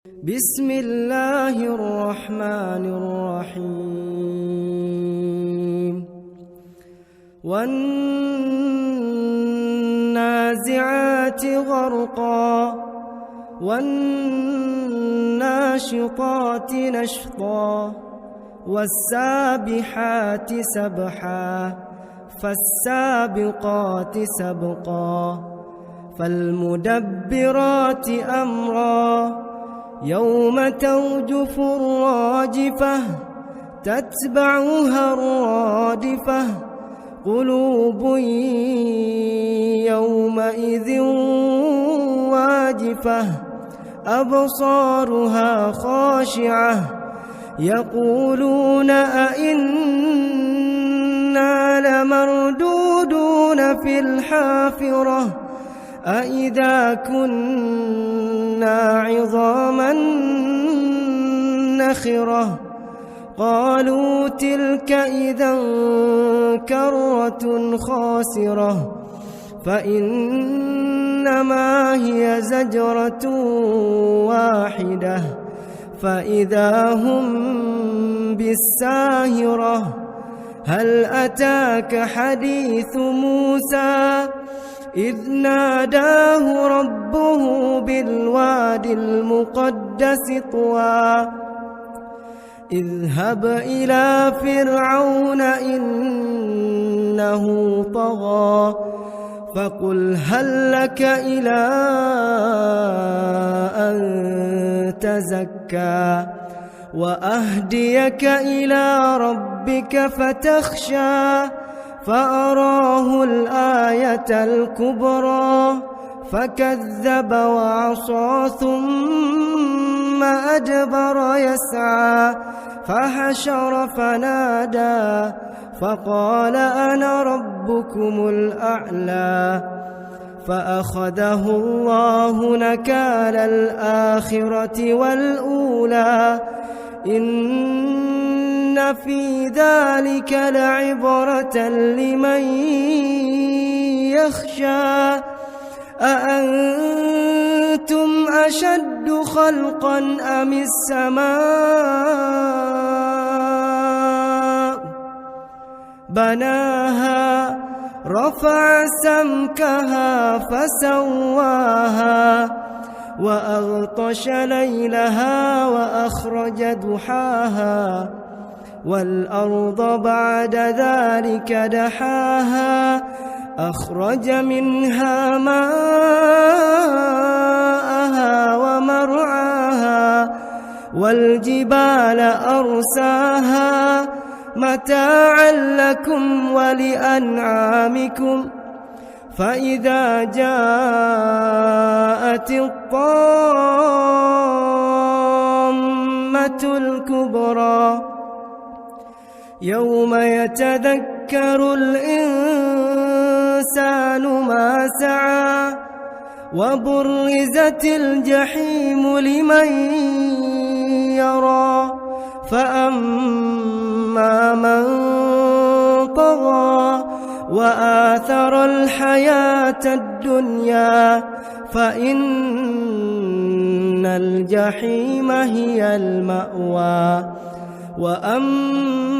بسم الله الرحمن الرحيم والنازعات غرقا والناشطات نشطا والسابحات سبحا فالسابقات سبقا فالمدبرات أمرا يوم ترجف الراجفة تتبعها الرادفة قلوب يومئذ واجفة أبصارها خاشعة يقولون أئنا لمردودون في الحافرة أئذا كنا عظاما نخرة قالوا تلك إذا كرة خاسرة فإنما هي زجرة واحدة فإذا هم بالساهرة هل أتاك حديث موسى إذ ناداه ربه بالواد المقدس طوى اذهب إلى فرعون إنه طغى فقل هل لك إلى أن تزكى وأهديك إلى ربك فتخشى فأراه الآية الكبرى فكذب وعصى ثم أدبر يسعى فحشر فنادى فقال أنا ربكم الأعلى فأخذه الله نكال الآخرة والأولى إن في ذلك لعبرة لمن يخشى أأنتم أشد خلقا أم السماء بناها رفع سمكها فسواها وأغطش ليلها وأخرج ضحاها والأرض بعد ذلك دحاها أخرج منها ماءها ومرعاها والجبال أرساها متاعا لكم ولأنعامكم فإذا جاءت الطامة الكبرى يوم يتذكر الإنسان ما سعى وبرزت الجحيم لمن يرى فأما من طغى وآثر الحياة الدنيا فإن الجحيم هي المأوى وأما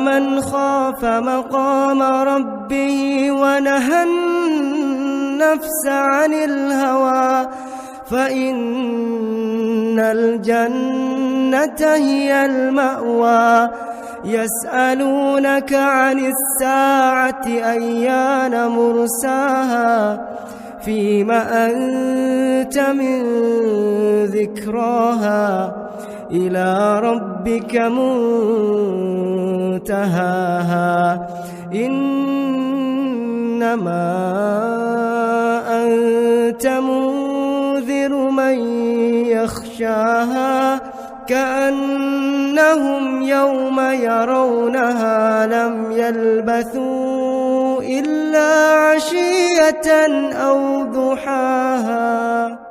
من خاف مقام ربه ونهى النفس عن الهوى فإن الجنة هي المأوى يسألونك عن الساعة أيان مرساها فيم أنت من ذكراها إلى ربك منتهاها إنما أنت منذر من يخشاها كأنهم يوم يرونها لم يلبثوا إلا عشية أو ضحاها.